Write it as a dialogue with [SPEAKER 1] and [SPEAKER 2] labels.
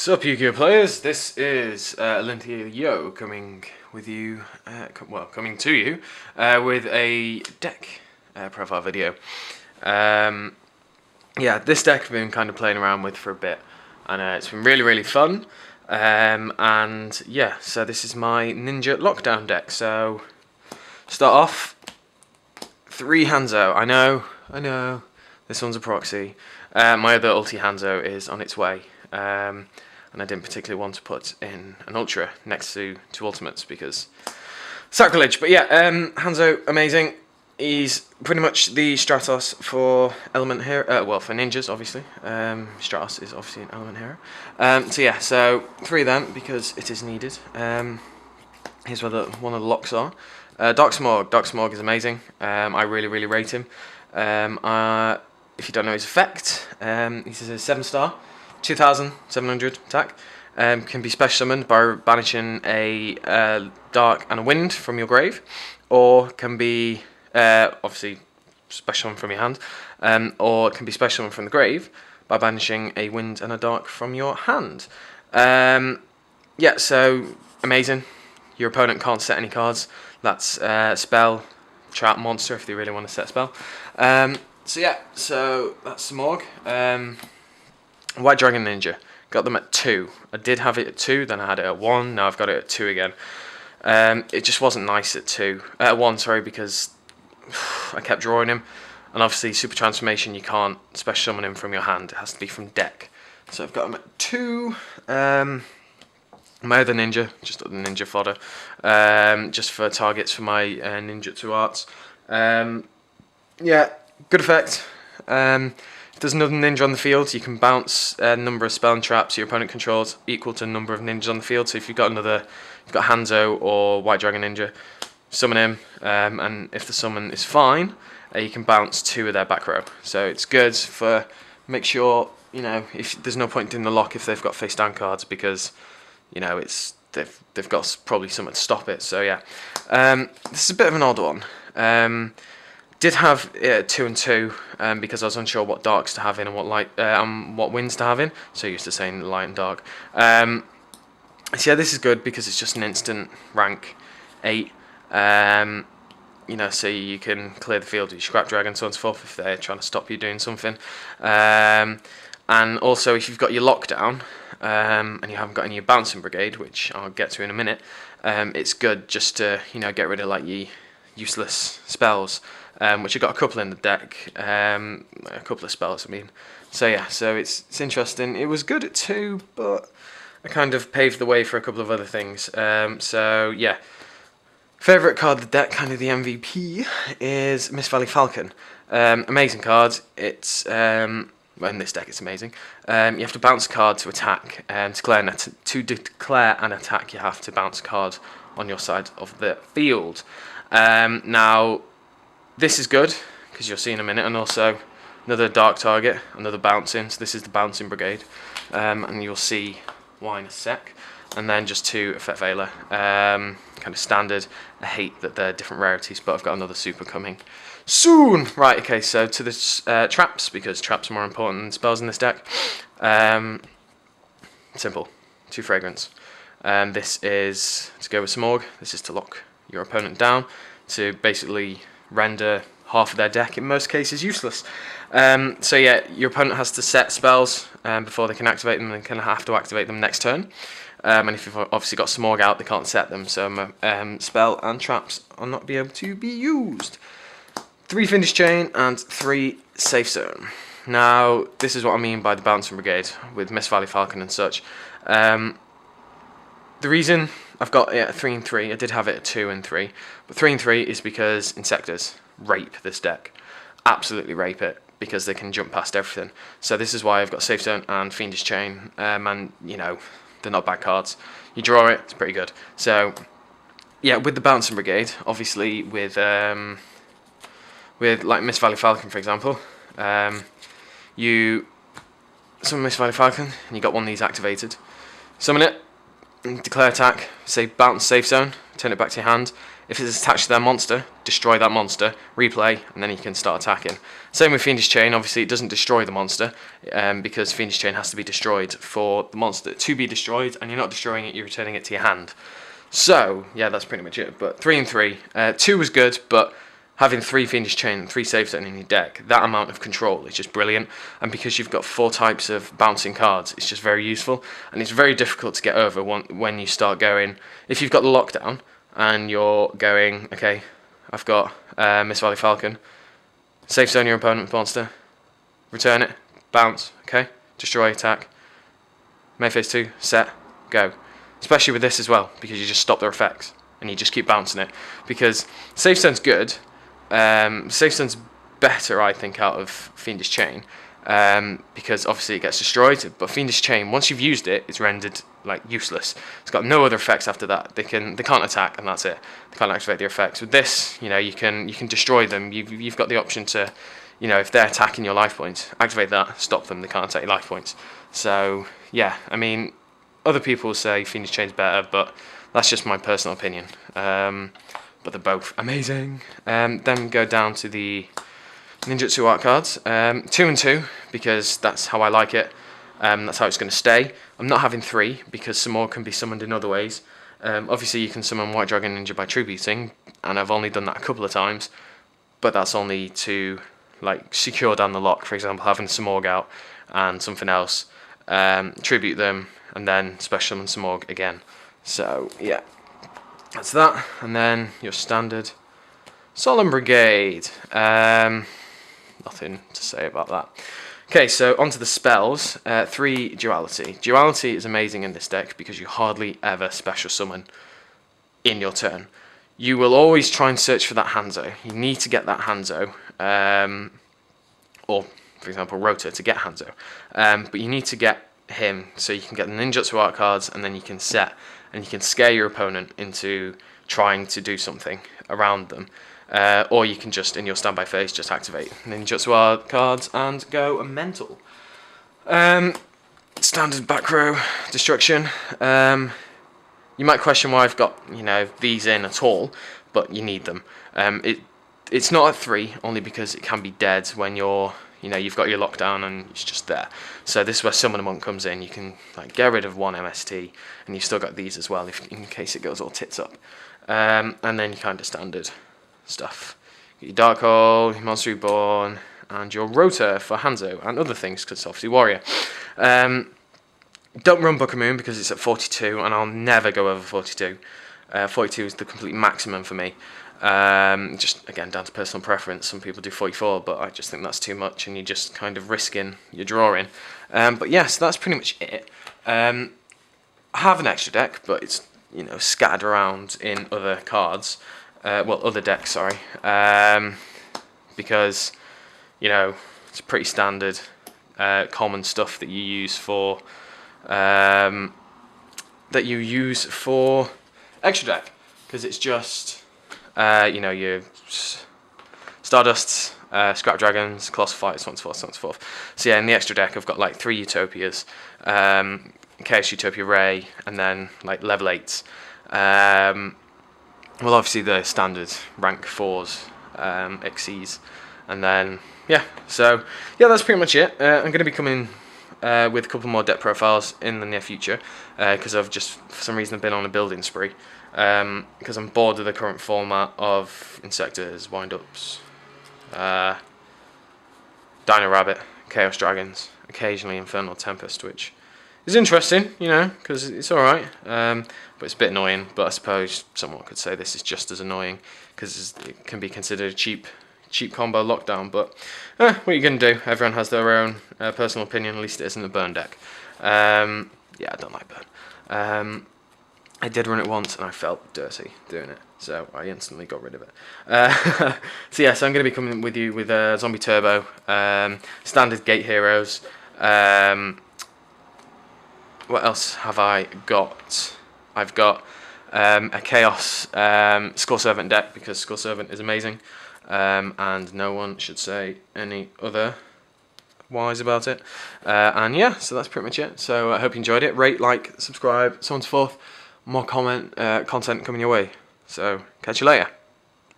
[SPEAKER 1] Sup, Yu-Gi-Oh players? This is Olympia Yo coming with you, coming to you with a deck profile video. Yeah, this deck I've been kind of playing around with for a bit, and it's been really fun. And yeah, so this is my Ninja Lockdown deck. So start off 3 Hanzo. I know, this one's a proxy. My other ulti Hanzo is on its way. And I didn't particularly want to put in an Ultra next to Ultimates because sacrilege. But yeah, Hanzo, amazing. He's pretty much the Stratos for element hero. Well, for ninjas, obviously. Stratos is obviously an element hero. So yeah, so 3 of them because it is needed. Here's where one of the locks are. Dark Simorgh. Dark Simorgh is amazing. I really rate him. If you don't know his effect, he's a 7-star. 2,700 attack. Can be special summoned by banishing a dark and a wind from your grave, or can be obviously special summoned from your hand, or it can be special summoned from the grave by banishing a wind and a dark from your hand. Yeah, so amazing. Your opponent can't set any cards. That's spell, trap, monster if they really want to set a spell. So yeah, so that's Simorgh. White Dragon Ninja. Got them at 2. I did have it at 2, then I had it at 1, now I've got it at 2 again. It just wasn't nice at 1, sorry, because I kept drawing him. And obviously, Super Transformation, you can't special summon him from your hand. It has to be from deck. So I've got him at 2. My other ninja, just the ninja fodder, just for targets for my ninjutsu arts. Yeah, good effect. If there's another ninja on the field, you can bounce a number of spell and traps your opponent controls equal to the number of ninjas on the field. So if you've got Hanzo or White Dragon Ninja, summon him, and if the summon is fine, you can bounce 2 of their back row. So it's good for make sure if there's no point doing the lock if they've got face down cards because they've got probably something to stop it. So yeah, this is a bit of an odd one. Did have 2 and 2 because I was unsure what darks to have in and what light, what winds to have in. So used to saying light and dark. So yeah, this is good because it's just an instant rank 8. So you can clear the field with your scrap dragon, so on and so forth if they're trying to stop you doing something. And also if you've got your lockdown and you haven't got any bouncing brigade, which I'll get to in a minute, it's good just to get rid of like your useless spells. Which I've got a couple in the deck, a couple of spells, I mean. So yeah, so it's interesting. It was good at 2, but I kind of paved the way for a couple of other things. So yeah, favourite card of the deck, kind of the MVP, is Mist Valley Falcon. Amazing card. It's in this deck it's amazing. You have to bounce a card to attack, and to declare an attack, you have to bounce a card on your side of the field. Now, this is good, because you'll see in a minute, and also another dark target, another bouncing, so this is the bouncing brigade, and you'll see why in a sec. And then just 2 Effect Veiler, kind of standard. I hate that they're different rarities, but I've got another super coming soon. Right, okay, so to the traps, because traps are more important than spells in this deck. Simple, 2 Fragrance. This is to go with Simorgh, this is to lock your opponent down, to basically render half of their deck in most cases useless. So yeah, your opponent has to set spells before they can activate them, and they kind of have to activate them next turn. And if you've obviously got Simorgh out, they can't set them, so spell and traps are not be able to be used. 3 Fiendish Chain and 3 Safe Zone. Now, this is what I mean by the Bouncing Brigade with Mist Valley Falcon and such. The reason I've got it at 3 and 3, I did have it at 2 and 3, but 3 and 3 is because Insectors rape this deck. Absolutely rape it, because they can jump past everything. So this is why I've got Safe Zone and Fiendish Chain, and they're not bad cards. You draw it, it's pretty good. So yeah, with the Bouncing Brigade, obviously with like Mist Valley Falcon for example, you summon Mist Valley Falcon and you got one of these activated. Summon it, declare attack, say bounce Safe Zone, turn it back to your hand. If it's attached to their monster, destroy that monster, replay, and then you can start attacking. Same with Fiendish Chain. Obviously, it doesn't destroy the monster, because Fiendish Chain has to be destroyed for the monster to be destroyed, and you're not destroying it, you're returning it to your hand. So, yeah, that's pretty much it. But 3 and 3. 2 was good, but having 3 Fiendish Chain and 3 Save Zone in your deck, that amount of control is just brilliant. And because you've got 4 types of bouncing cards, it's just very useful. And it's very difficult to get over when you start going. If you've got the lockdown and you're going, okay, I've got Miss Valley Falcon, Save Zone your opponent's monster, return it, bounce, okay, destroy, attack, May phase 2, set, go. Especially with this as well, because you just stop their effects and you just keep bouncing it. Because Save Zone's good. Save Zone's better, I think, out of Fiendish Chain, because obviously it gets destroyed. But Fiendish Chain, once you've used it, it's rendered like useless. It's got no other effects after that. They can't attack, and that's it. They can't activate their effects. With this, you can destroy them. You've got the option to, if they're attacking your life points, activate that, stop them. They can't attack your life points. So yeah, I mean, other people say Fiendish Chain's better, but that's just my personal opinion. But they're both amazing. Then go down to the Ninjutsu art cards. 2 and 2, because that's how I like it. That's how it's going to stay. I'm not having 3, because Simorgh can be summoned in other ways. Obviously, you can summon White Dragon Ninja by tributing, and I've only done that a couple of times. But that's only to secure down the lock. For example, having Simorgh out and something else, tribute them, and then special summon Simorgh again. So yeah, that's that. And then your standard Solemn Brigade. Nothing to say about that. Okay, so onto the spells. 3 Duality. Duality is amazing in this deck because you hardly ever special summon in your turn. You will always try and search for that Hanzo. You need to get that Hanzo, or for example Rota to get Hanzo. But you need to get him so you can get the Ninjutsu art cards, and then you can set and you can scare your opponent into trying to do something around them. Or you can just, in your standby phase, just activate Ninjutsu art cards and go mental. Standard back row destruction. You might question why I've got these in at all, but you need them. It's not at 3 only because it can be dead when you've got your lockdown and it's just there. So this is where Summon a Monk comes in. You can get rid of 1 MST, and you've still got these as well in case it goes all tits up. And then your kind of standard stuff. Your Dark Hole, your Monster Reborn, and your Rota for Hanzo and other things, because it's obviously Warrior. Don't run Book of Moon because it's at 42, and I'll never go over 42. 42 is the complete maximum for me. Just again down to personal preference. Some people do 44, but I just think that's too much, and you're just kind of risking your drawing. But yes, that's pretty much it. I have an extra deck, but it's scattered around in other cards. Other decks, sorry. Because it's pretty standard, common stuff that you use for extra deck, because it's just your Stardusts, Scrap Dragons, Colossal Fighters, so on and so forth, so on and so forth. So yeah, in the extra deck I've got 3 Utopias, Chaos Utopia Ray, and then level 8s. Obviously the standard rank 4s, Xyz, and then so that's pretty much it. I'm going to be coming with a couple more deck profiles in the near future, because I've just for some reason been on a building spree, because I'm bored of the current format of Insectors, Wind-Ups, Dino Rabbit, Chaos Dragons, occasionally Infernal Tempest, which is interesting, because it's alright, but it's a bit annoying. But I suppose someone could say this is just as annoying, because it can be considered a cheap combo lockdown. But what are you going to do? Everyone has their own personal opinion. At least it isn't a burn deck. I don't like burn. I did run it once and I felt dirty doing it, so I instantly got rid of it. So I'm going to be coming with you with Zombie Turbo, standard Gate Heroes. What else have I got? I've got a Chaos Skull Servant deck, because Skull Servant is amazing, and no one should say any other wise about it. So that's pretty much it. So I hope you enjoyed it. Rate, like, subscribe, so on and so forth. More content coming your way. So catch you later.